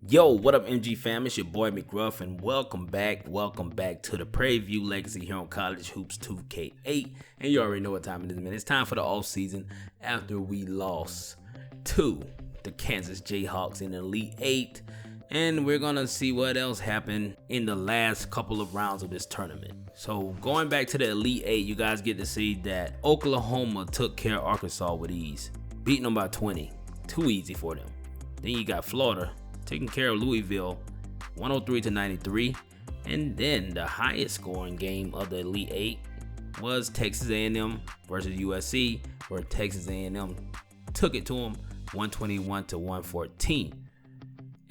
Yo, what up, MG fam? It's your boy McGruff, and welcome back to the Prairie Legacy here on College Hoops 2K8. And you already know what time it is, man. It's time for the off season after we lost to the Kansas Jayhawks in the Elite 8. And we're gonna see what else happened in the last couple of rounds of this tournament. So going back to the Elite 8, you guys get to see that Oklahoma took care of Arkansas with ease, beating them by 20. Too easy for them. Then you got Florida taking care of Louisville 103-93, and then the highest scoring game of the Elite 8 was Texas A&M versus USC, where Texas A&M took it to them 121-114.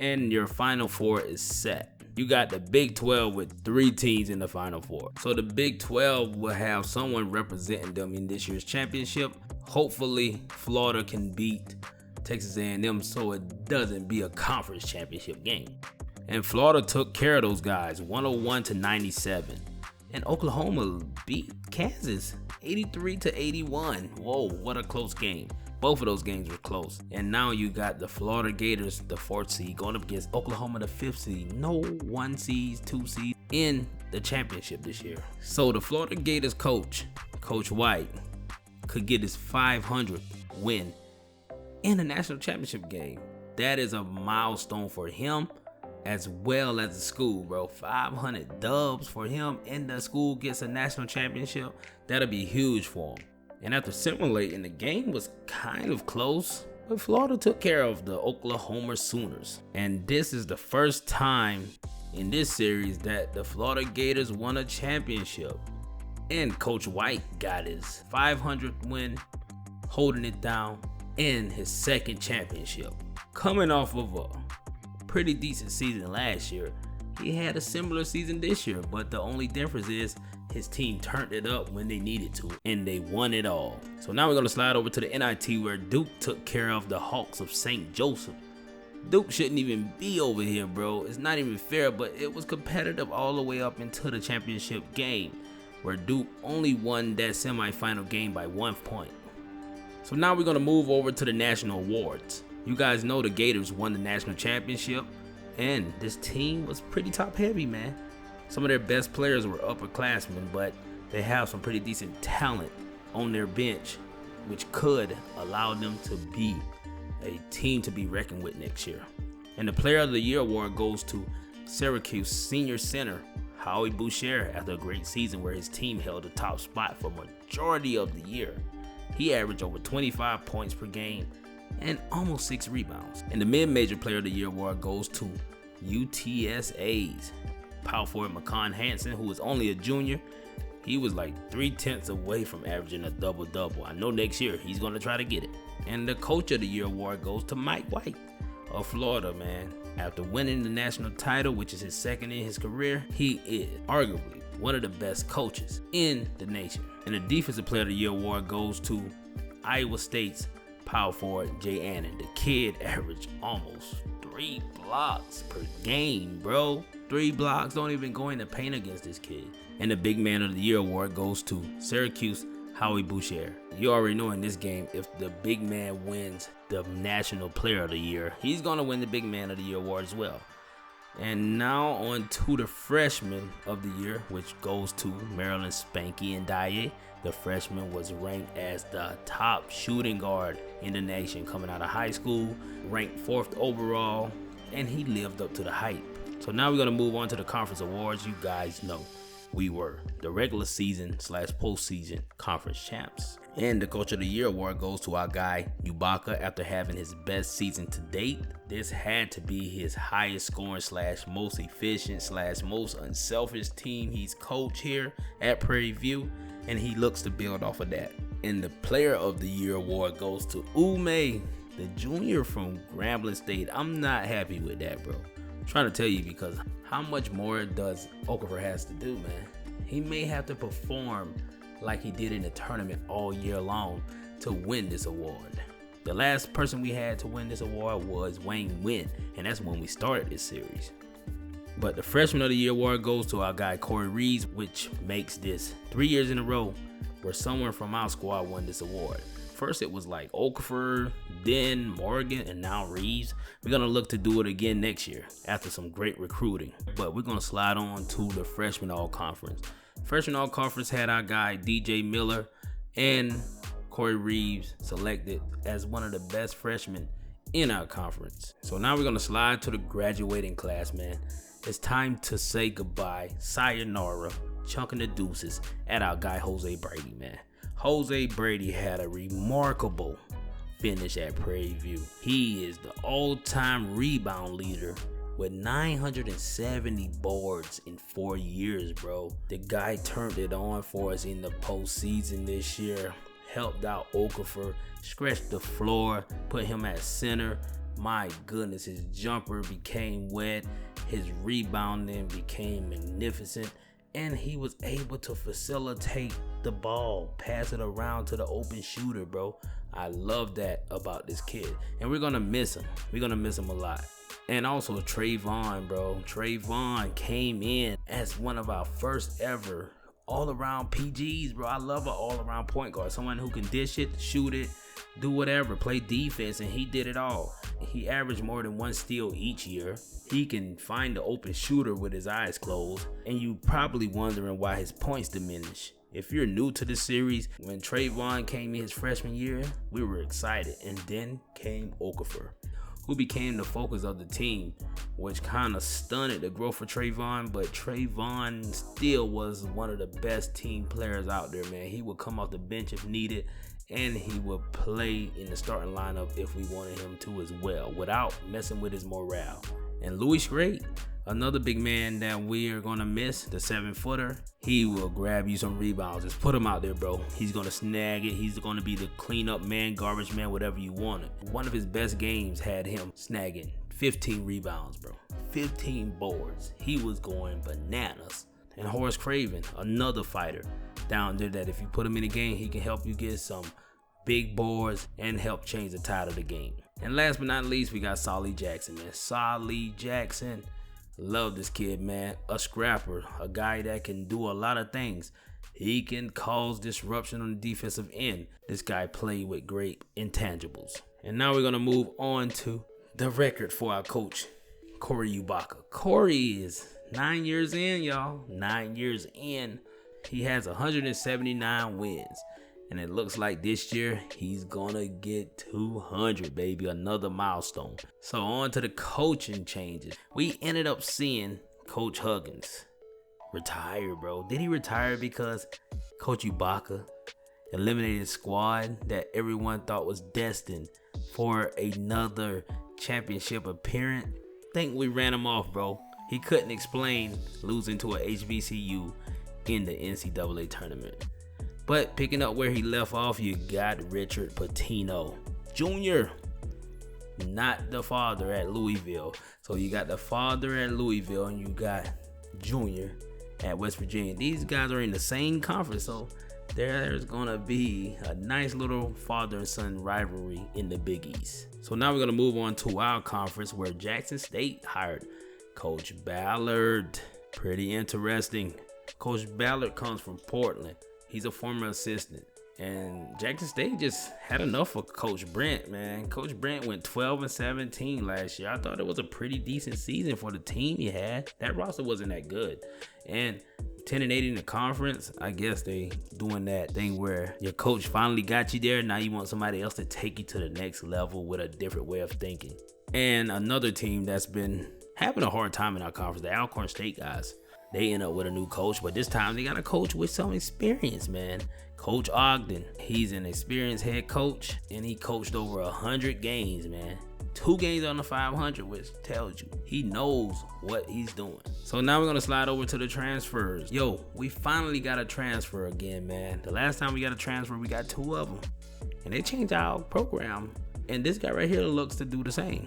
And your Final Four is set. You got the Big 12 with 3 teams in the Final Four. So the Big 12 will have someone representing them in this year's championship. Hopefully Florida can beat Texas A&M so it doesn't be a conference championship game. And Florida took care of those guys 101-97. And Oklahoma beat Kansas 83-81. Whoa, what a close game. Both of those games were close. And now you got the Florida Gators, the 4th seed, going up against Oklahoma, the 5th seed. No 1 seeds, 2 seeds in the championship this year. So the Florida Gators coach, Coach White, could get his 500th win in the national championship game. That is a milestone for him as well as the school, bro. 500 dubs for him, and the school gets a national championship. That'll be huge for him. And after simulating, the game was kind of close, but Florida took care of the Oklahoma Sooners. And this is the first time in this series that the Florida Gators won a championship. And Coach White got his 500th win, holding it down in his 2nd championship. Coming off of a pretty decent season last year, he had a similar season this year, but the only difference is his team turned it up when they needed to, and they won it all. So now we're going to slide over to the NIT, where Duke took care of the Hawks of St. Joseph. Duke shouldn't even be over here, bro. It's not even fair, but it was competitive all the way up into the championship game, where Duke only won that semifinal game by 1 point. So now we're going to move over to the national awards. You guys know the Gators won the national championship, and this team was pretty top heavy, man. Some of their best players were upperclassmen, but they have some pretty decent talent on their bench, which could allow them to be a team to be reckoned with next year. And the Player of the Year award goes to Syracuse senior center Howie Boucher after a great season where his team held the top spot for majority of the year. He averaged over 25 points per game and almost 6 rebounds. And the Mid-Major Player of the Year award goes to UTSA's power forward McCon Hansen, who was only a junior. He was like 3/10 away from averaging a double-double. I know next year he's going to try to get it. And the Coach of the Year award goes to Mike White of Florida, man. After winning the national title, which is his 2nd in his career, he is arguably one of the best coaches in the nation. And the Defensive Player of the Year award goes to Iowa State's power forward Jay Annan. The kid averaged almost 3 blocks per game, bro. 3 blocks, don't even go in the paint against this kid. And the Big Man of the Year award goes to Syracuse Howie Boucher. You already know in this game, if the big man wins the National Player of the Year, he's gonna win the Big Man of the Year award as well. And now on to the Freshman of the Year, which goes to Maryland Spanky and Dye. The freshman was ranked as the top shooting guard in the nation coming out of high school, ranked 4th overall, and he lived up to the hype. So now we're going to move on to the conference awards. You guys know we were the regular season / postseason conference champs. And the Coach of the Year award goes to our guy Ibaka after having his best season to date. This had to be his highest scoring / most efficient / most unselfish team he's coached here at Prairie View, and he looks to build off of that. And the Player of the Year award goes to Ume, the junior from Grambling State. I'm not happy with that, bro. I'm trying to tell you, because how much more does Okafor has to do, man? He may have to perform like he did in the tournament all year long to win this award. The last person we had to win this award was Wayne Wynn, and that's when we started this series. But the Freshman of the Year award goes to our guy Corey Reeves, which makes this 3 years in a row where someone from our squad won this award. First it was like Okafor, then Morgan, and now Reeves. We're gonna look to do it again next year after some great recruiting. But we're gonna slide on to the freshman all-conference. Freshman all-conference had our guy DJ Miller and Corey Reeves selected as one of the best freshmen in our conference. So now we're gonna slide to the graduating class, man. It's time to say goodbye, sayonara, chunking the deuces at our guy Jose Brady, man. Jose Brady had a remarkable finish at Prairie View. He is the all-time rebound leader with 970 boards in 4 years, bro. The guy turned it on for us in the postseason this year. Helped out Okafor, scratched the floor, put him at center. My goodness, his jumper became wet. His rebounding became magnificent. And he was able to facilitate the ball, pass it around to the open shooter, bro. I love that about this kid. And we're going to miss him. We're going to miss him a lot. And also Trayvon, bro. Trayvon came in as one of our first ever all-around PGs, bro. I love an all-around point guard. Someone who can dish it, shoot it, do whatever, play defense, and he did it all. He averaged more than 1 steal each year. He can find the open shooter with his eyes closed. And you probably wondering why his points diminish. If you're new to this series, when Trayvon came in his freshman year, we were excited. And then came Okafor, who became the focus of the team, which kind of stunted the growth of Trayvon. But Trayvon still was one of the best team players out there, man. He would come off the bench if needed, and he would play in the starting lineup if we wanted him to as well, without messing with his morale. And Louis Gray, another big man that we are going to miss, the 7-footer. He will grab you some rebounds. Just put him out there, bro. He's going to snag it. He's going to be the cleanup man, garbage man, whatever you want it. One of his best games had him snagging 15 rebounds, bro. 15 boards. He was going bananas. And Horace Craven, another fighter down there that if you put him in the game, he can help you get some big boards and help change the tide of the game. And last but not least, we got Solly Jackson, man. Solly Jackson. Love this kid, man. A scrapper, a guy that can do a lot of things. He can cause disruption on the defensive end. This guy played with great intangibles. And now we're going to move on to the record for our coach, Corey Ubaka. Corey is 9 years in, y'all. 9 years in. He has 179 wins. And it looks like this year he's gonna get 200, baby. Another milestone. So on to the coaching changes. We ended up seeing Coach Huggins retire, bro. Did he retire because Coach Ubaka eliminated a squad that everyone thought was destined for another championship appearance? Think we ran him off, bro. He couldn't explain losing to a HBCU in the NCAA tournament. But picking up where he left off, you got Richard Pitino Jr., not the father at Louisville. So you got the father at Louisville and you got Junior at West Virginia. These guys are in the same conference, so there's gonna be a nice little father and son rivalry in the Big East. So now we're gonna move on to our conference where Jackson State hired Coach Ballard. Pretty interesting. Coach Ballard comes from Portland. He's a former assistant. And Jackson State just had enough of Coach Brent, man. Coach Brent went 12-17 last year. I thought it was a pretty decent season for the team he had. That roster wasn't that good. And 10-8 in the conference, I guess they doing that thing where your coach finally got you there. Now you want somebody else to take you to the next level with a different way of thinking. And another team that's been having a hard time in our conference, the Alcorn State guys. They end up with a new coach, but this time they got a coach with some experience, man. Coach Ogden, he's an experienced head coach, and he coached over 100 games, man. 2 games on the 500, which tells you he knows what he's doing. So now we're going to slide over to the transfers. Yo, we finally got a transfer again, man. The last time we got a transfer, we got 2 of them. And they changed our program. And this guy right here looks to do the same.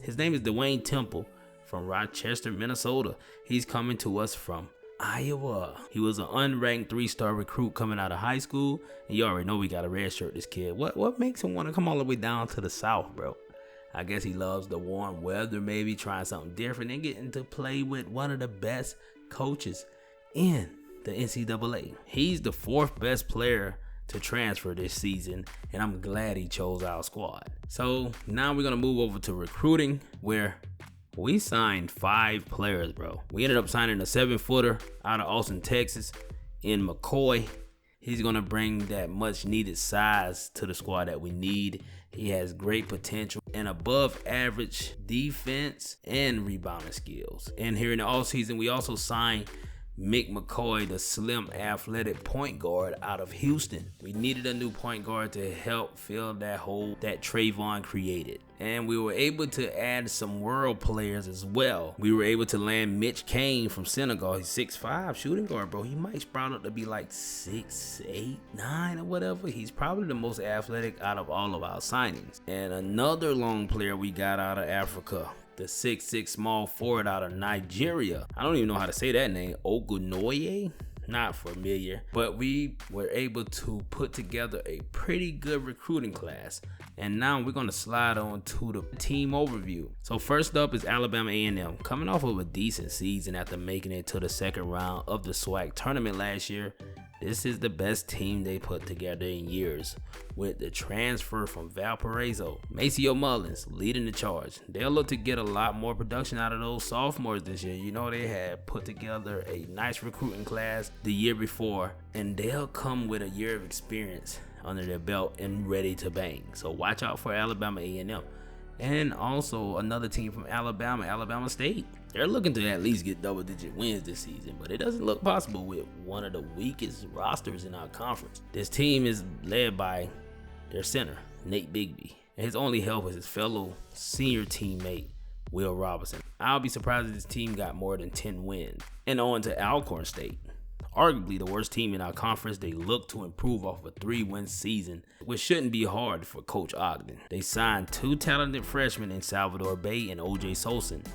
His name is Dwayne Temple from Rochester, Minnesota. He's coming to us from Iowa. He was an unranked 3-star recruit coming out of high school. And you already know we got a red shirt this kid. What makes him want to come all the way down to the South, bro? I guess he loves the warm weather, maybe trying something different and getting to play with one of the best coaches in the NCAA. He's the 4th best player to transfer this season, and I'm glad he chose our squad. So now we're gonna move over to recruiting, where we signed 5 players, bro. We ended up signing a 7-footer out of Austin, Texas, in McCoy. He's gonna bring that much needed size to the squad that we need. He has great potential and above average defense and rebounding skills. And here in the offseason, we also signed McCoy, the slim athletic point guard out of Houston. We needed a new point guard to help fill that hole that Trayvon created. And we were able to add some world players as well. We were able to land Mitch Kane from Senegal. He's 6'5", shooting guard, bro. He might sprout up to be like 6'8", 9", or whatever. He's probably the most athletic out of all of our signings. And another long player we got out of Africa, the 6'6" small forward out of Nigeria. I don't even know how to say that name. Ogunoye? Not familiar. But we were able to put together a pretty good recruiting class. And now we're going to slide on to the team overview. So first up is Alabama A&M. Coming off of a decent season after making it to the second round of the SWAC tournament last year, this is the best team they put together in years, with the transfer from Valparaiso. Maceo Mullins leading the charge. They'll look to get a lot more production out of those sophomores this year. You know, they had put together a nice recruiting class the year before, and they'll come with a year of experience under their belt and ready to bang. So watch out for Alabama A&M. And also another team from Alabama, Alabama State. They're looking to at least get double-digit wins this season, but it doesn't look possible with one of the weakest rosters in our conference. This team is led by their center, Nate Bigby, and his only help is his fellow senior teammate, Will Robinson. I'll be surprised if this team got more than 10 wins. And on to Alcorn State. Arguably the worst team in our conference, they look to improve off of a 3-win season, which shouldn't be hard for Coach Ogden. They signed 2 talented freshmen in Salvador Bay and OJ Sosin,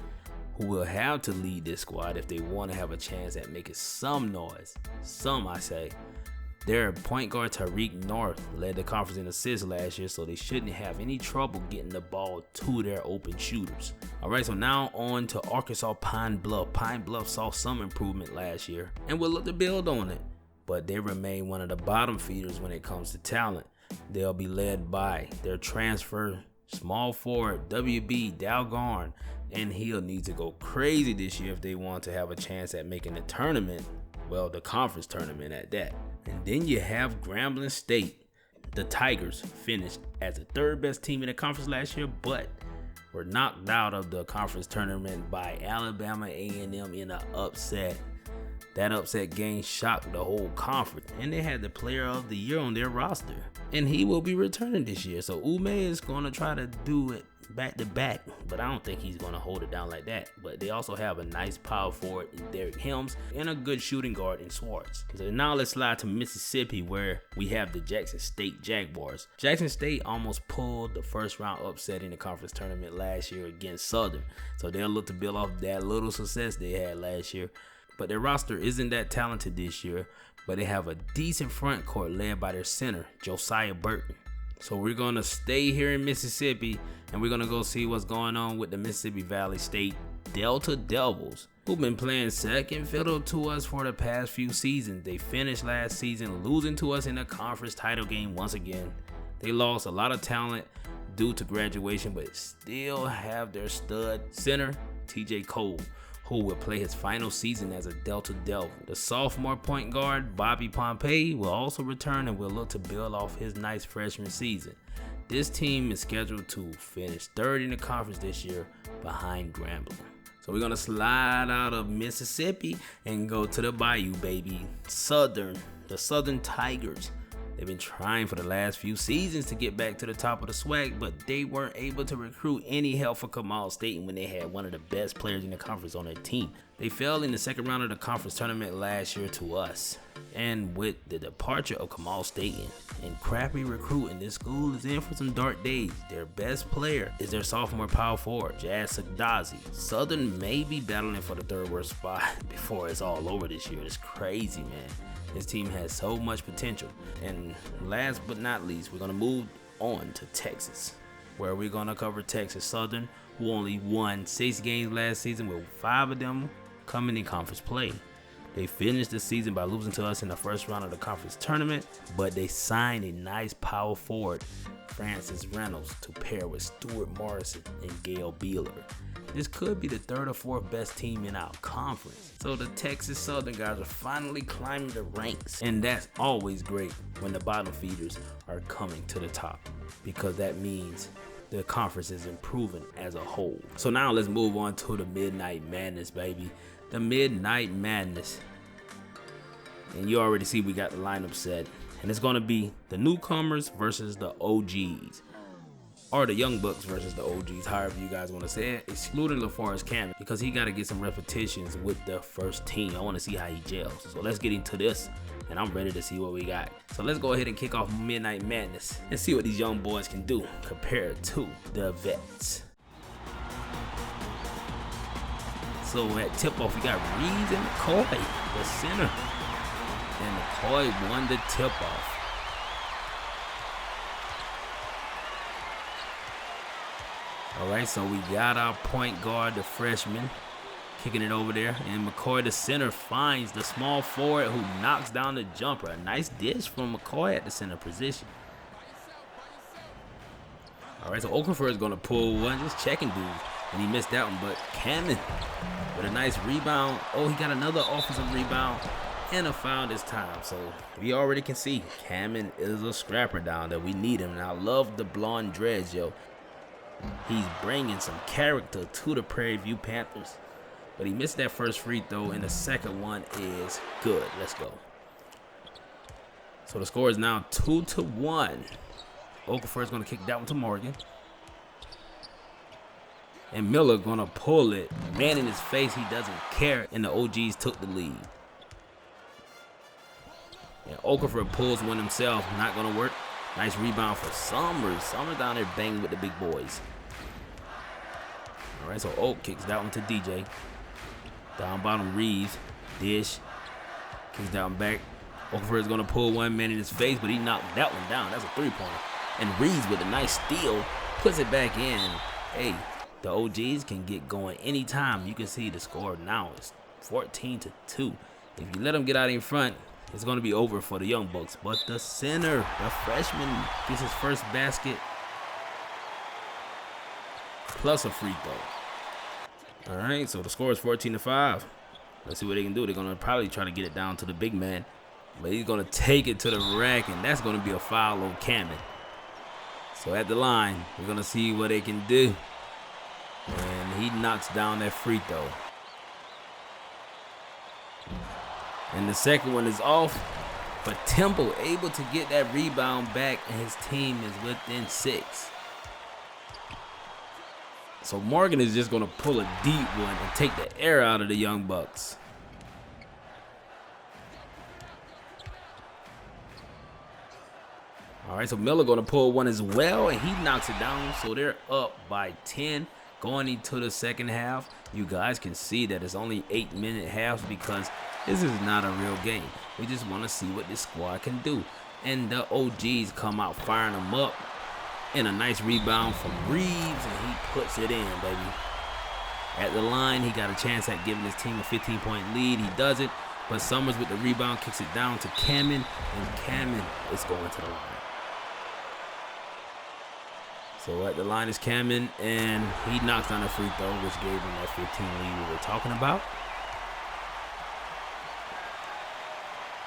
who will have to lead this squad if they want to have a chance at making some noise. Some, I say. Their point guard Tariq North led the conference in assists last year, so they shouldn't have any trouble getting the ball to their open shooters. Alright, so now on to Arkansas Pine Bluff. Pine Bluff saw some improvement last year and will look to build on it, but they remain one of the bottom feeders when it comes to talent. They'll be led by their transfer small forward WB Dalgarn, and he'll need to go crazy this year if they want to have a chance at making the tournament. Well, the conference tournament at that. And then you have Grambling State. The Tigers finished as the 3rd best team in the conference last year, but were knocked out of the conference tournament by Alabama A&M in an upset. That upset game shocked the whole conference, and they had the player of the year on their roster. And he will be returning this year, so Ume is going to try to do it back to back, but I don't think he's going to hold it down like that. But they also have a nice power forward in Derek Helms and a good shooting guard in Swartz. So now let's slide to Mississippi, where we have the Jackson State Jaguars. Jackson State almost pulled the first round upset in the conference tournament last year against Southern, so they'll look to build off that little success they had last year. But their roster isn't that talented this year, but they have a decent front court led by their center, Josiah Burton. So we're going to stay here in Mississippi, and we're going to go see what's going on with the Mississippi Valley State Delta Devils, who've been playing second fiddle to us for the past few seasons. They finished last season losing to us in the conference title game once again. They lost a lot of talent due to graduation, but still have their stud center, TJ Cole, who will play his final season as a Delta Devil. The sophomore point guard, Bobby Pompey, will also return and will look to build off his nice freshman season. This team is scheduled to finish 3rd in the conference this year behind Grambling. So we're going to slide out of Mississippi and go to the Bayou, baby. The Southern Tigers. They've been trying for the last few seasons to get back to the top of the SWAC, but they weren't able to recruit any help for Kamal State when they had one of the best players in the conference on their team. They fell in the second round of the conference tournament last year to us. And with the departure of Kamal State and crappy recruiting, this school is in for some dark days. Their best player is their sophomore power forward, Jazz Sagdazi. Southern may be battling for the 3rd worst spot before it's all over this year. It's crazy, man. This team has so much potential. And last but not least, we're going to move on to Texas, where we're going to cover Texas Southern, who only won 6 games last season, with 5 of them coming in conference play. They finished the season by losing to us in the first round of the conference tournament, but they signed a nice power forward, Francis Reynolds, to pair with Stuart Morrison and Gail Beeler. This could be the third or fourth best team in our conference. So the Texas Southern guys are finally climbing the ranks, and that's always great when the bottom feeders are coming to the top, because that means the conference is improving as a whole. So now let's move on to the Midnight Madness, baby. The Midnight Madness. And you already see we got the lineup set. And it's going to be the newcomers versus the OGs. Or the Young Bucks versus the OGs, however you guys want to say it. Excluding LaForest Cannon, because he got to get some repetitions with the first team. I want to see how he gels. So let's get into this. And I'm ready to see what we got. So let's go ahead and kick off Midnight Madness and see what these young boys can do compared to the vets. So at tip-off, we got Reeves and McCoy, the center. And McCoy won the tip-off. All right, so we got our point guard, the freshman, kicking it over there. And McCoy, the center, finds the small forward who knocks down the jumper. A nice dish from McCoy at the center position. All right, so Okafor is going to pull one, just checking dudes. And he missed that one, but Cannon with a nice rebound. Oh, he got another offensive rebound and a foul this time. So we already can see Cannon is a scrapper down there. We need him. And I love the blonde dreads, yo. He's bringing some character to the Prairie View Panthers. But he missed that first free throw, and the second one is good. Let's go. So the score is now 2-1. Okafor is going to kick that one to Morgan. And Miller going to pull it. Man in his face, he doesn't care. And the OGs took the lead. And Okafor pulls one himself. Not going to work. Nice rebound for Summers. Summers down there banging with the big boys. All right, so Oak kicks that one to DJ. Down bottom, Reeves. Dish. Kicks down back. Okafor is going to pull one man in his face, but he knocked that one down. That's a three-pointer. And Reeves with a nice steal puts it back in. Hey, the OGs can get going anytime. You can see the score now is 14-2. If you let them get out in front, it's going to be over for the Young Bucks. But the center, the freshman, gets his first basket plus a free throw. All right, so the score is 14-5. Let's see what they can do. They're going to probably try to get it down to the big man. But he's going to take it to the rack, and that's going to be a foul on Cannon. So at the line, we're going to see what they can do. And he knocks down that free throw. And the second one is off. But Temple able to get that rebound back, and his team is within 6. So Morgan is just going to pull a deep one and take the air out of the Young Bucks. All right, so Miller going to pull one as well, and he knocks it down. So they're up by 10 going into the second half. You guys can see that it's only 8-minute halves because this is not a real game. We just want to see what this squad can do. And the OGs come out firing them up. And a nice rebound from Reeves, and he puts it in, baby. At the line, he got a chance at giving his team a 15-point lead. He does it, but Summers with the rebound kicks it down to Cameron, and Cameron is going to the line. So at the line is Cameron, and he knocks down a free throw, which gave him that 15 lead we were talking about.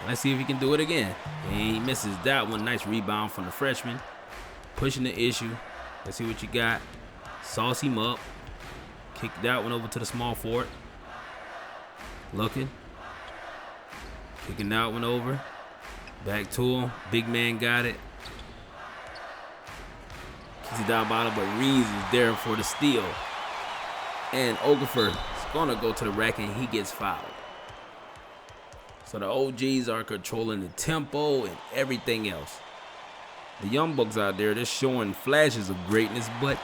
Let's see if he can do it again. And he misses that one. Nice rebound from the freshman. Pushing the issue. Let's see what you got. Sauce him up. Kick that one over to the small forward. Looking. Kicking that one over. Back to him. Big man got it. Kicks it down bottom, but Reeves is there for the steal. And Okafor is going to go to the rack, and he gets fouled. So the OGs are controlling the tempo and everything else. The Young Bucks out there, they're showing flashes of greatness, but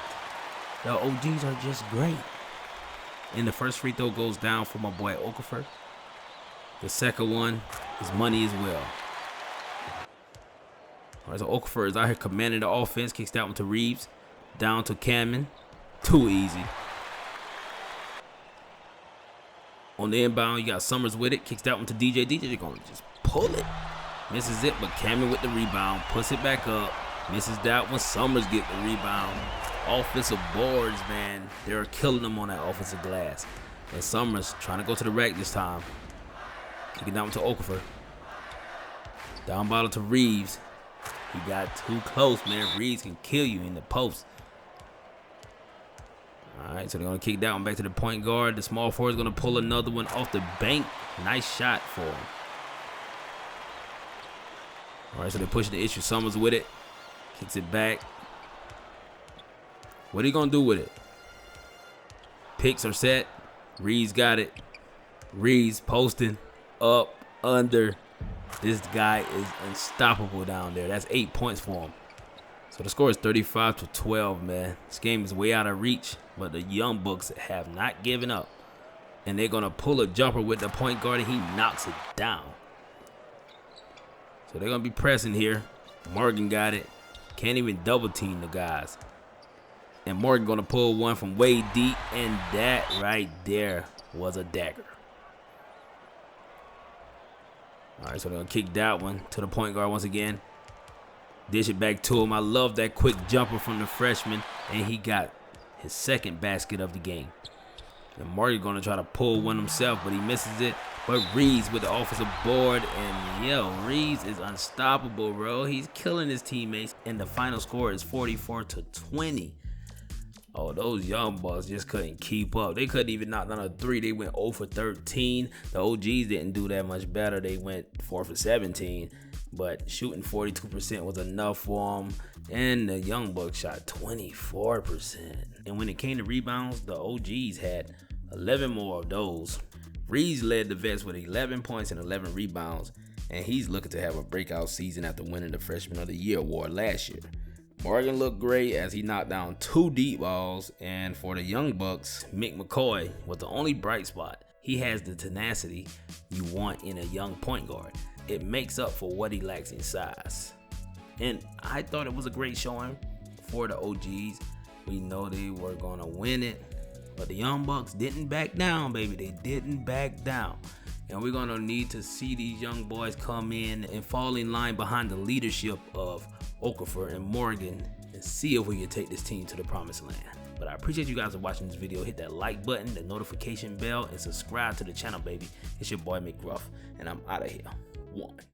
the OGs are just great. And the first free throw goes down for my boy Okafor. The second one is money as well. All right, so Okafor is out here commanding the offense. Kicks that one to Reeves. Down to Cameron. Too easy. On the inbound, you got Summers with it. Kicks that one to DJ. DJ gonna just pull it. Misses it, but Cameron with the rebound. Puts it back up. Misses that one. Summers get the rebound. Offensive boards, man. They're killing them on that offensive glass. And Summers trying to go to the rack this time. Kicking down to Okafor. Down bottle to Reeves. He got too close, man. Reeves can kill you in the post. All right, so they're going to kick that one back to the point guard. The small forward is going to pull another one off the bank. Nice shot for him. All right, so they're pushing the issue. Summers with it. Kicks it back. What are you going to do with it? Picks are set. Reeves got it. Reeves posting up, under. This guy is unstoppable down there. That's 8 points for him. So the score is 35-12, man. This game is way out of reach, but the Young Bucks have not given up. And they're going to pull a jumper with the point guard, and he knocks it down. So they're going to be pressing here. Morgan got it. Can't even double team the guys. And Morgan going to pull one from way deep, and that right there was a dagger. All right, so they're going to kick that one to the point guard once again. Dish it back to him. I love that quick jumper from the freshman, and he got his second basket of the game. And Morgan going to try to pull one himself, but he misses it. But Reeves with the offensive board, and yo, Reeves is unstoppable, bro. He's killing his teammates, and the final score is 44-20. Oh, those Young Bucks just couldn't keep up. They couldn't even knock down a three. They went 0 for 13. The OGs didn't do that much better. They went 4 for 17. But shooting 42% was enough for them. And the Young Bucks shot 24%. And when it came to rebounds, the OGs had 11 more of those. Reeves led the vets with 11 points and 11 rebounds. And he's looking to have a breakout season after winning the Freshman of the Year award last year. Morgan looked great as he knocked down 2 deep balls, and for the Young Bucks, Mick McCoy was the only bright spot. He has the tenacity you want in a young point guard. It makes up for what he lacks in size. And I thought it was a great showing for the OGs. We know they were going to win it, but the Young Bucks didn't back down, baby. They didn't back down. And we're going to need to see these young boys come in and fall in line behind the leadership of Okafor and Morgan and see if we can take this team to the promised land. But I appreciate you guys for watching this video. Hit that like button, the notification bell, and subscribe to the channel, baby. It's your boy McGruff, and I'm out of here. 1.